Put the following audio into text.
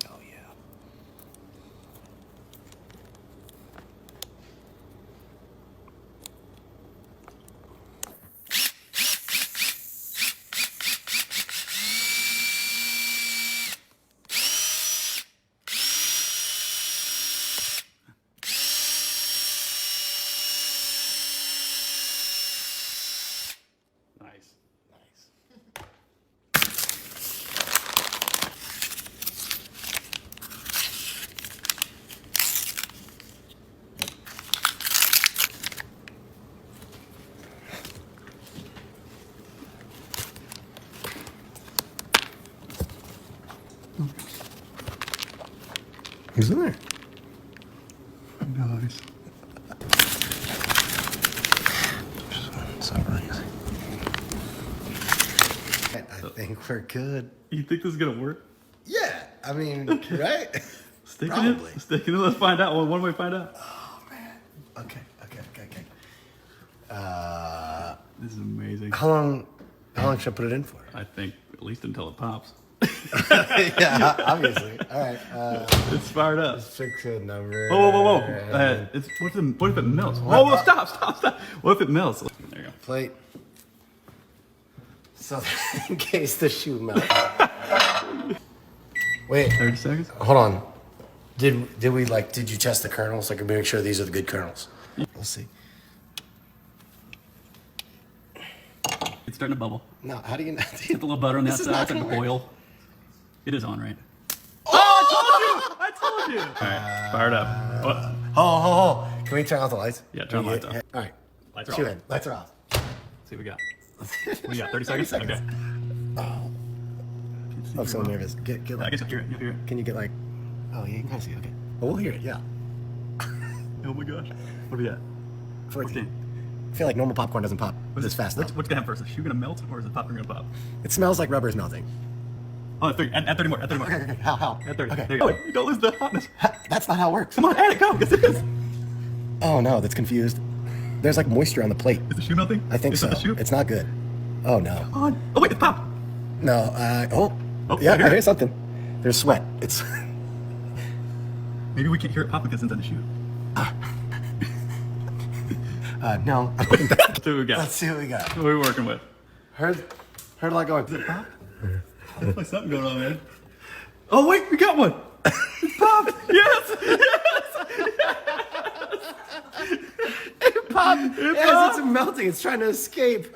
Oh yeah. Nice. Who's in there? Nice. I think we're good. You think this is gonna work? Yeah, I mean, right? Stick Probably. in it. Stick in it. Let's find out. One way to find out. Oh man. Okay. This is amazing. How long should I put it in for? I think at least until it pops. Yeah, obviously. All right. It's fired up. Fix a number. Whoa. What if it melts? Whoa, stop. What if it melts? There you go. Plate. So in case the shoe melts. Wait. 30 seconds? Hold on. Did you test the kernels? I can make sure these are the good kernels. We'll see. It's starting to bubble. No, how do you not? Get the little butter on the This is outside, not and gonna the work. oil. It is on, right? Oh, I told you! All right, fired up. What? Oh. Can we turn off the lights? Yeah, turn the lights off. All right. Lights are Shoot off. it. Lights are off. See what we got. What do you got? 30 seconds? 30 seconds. Okay. I'm so nervous. Get I like. guess you'll hear it. You'll hear it. Can you get like? Oh, yeah, you can kind of see. Okay. Well, we'll hear it. Yeah. Oh my gosh. What are we at? 14. I feel like normal popcorn doesn't pop this fast though. What's gonna happen first? Is the shoe gonna melt or is the popcorn gonna pop? It smells like rubber is melting. Oh, at 30. Add 30 more. Add 30 more. Okay. How? Add 30. Okay. There you go. You don't lose the hotness. That's not how it works. Come on, add it. Go. Yes, it is. Oh no, that's confused. There's like moisture on the plate. Is the shoe melting? I think is so. It the shoe? It's not good. Oh no. Come on. Oh wait, it's popped. No. Oh, Yeah, I hear I it. hear something. There's sweat. It's. Maybe we can't hear it pop because it's inside the shoe. No. Let's see what we got. Let's see what we got. What are we working with? Heard a lot going. Is it pop? There's like something going on, man. Oh wait, we got one. It's popped. Yes. It popped. Yes, it's melting. It's trying to escape.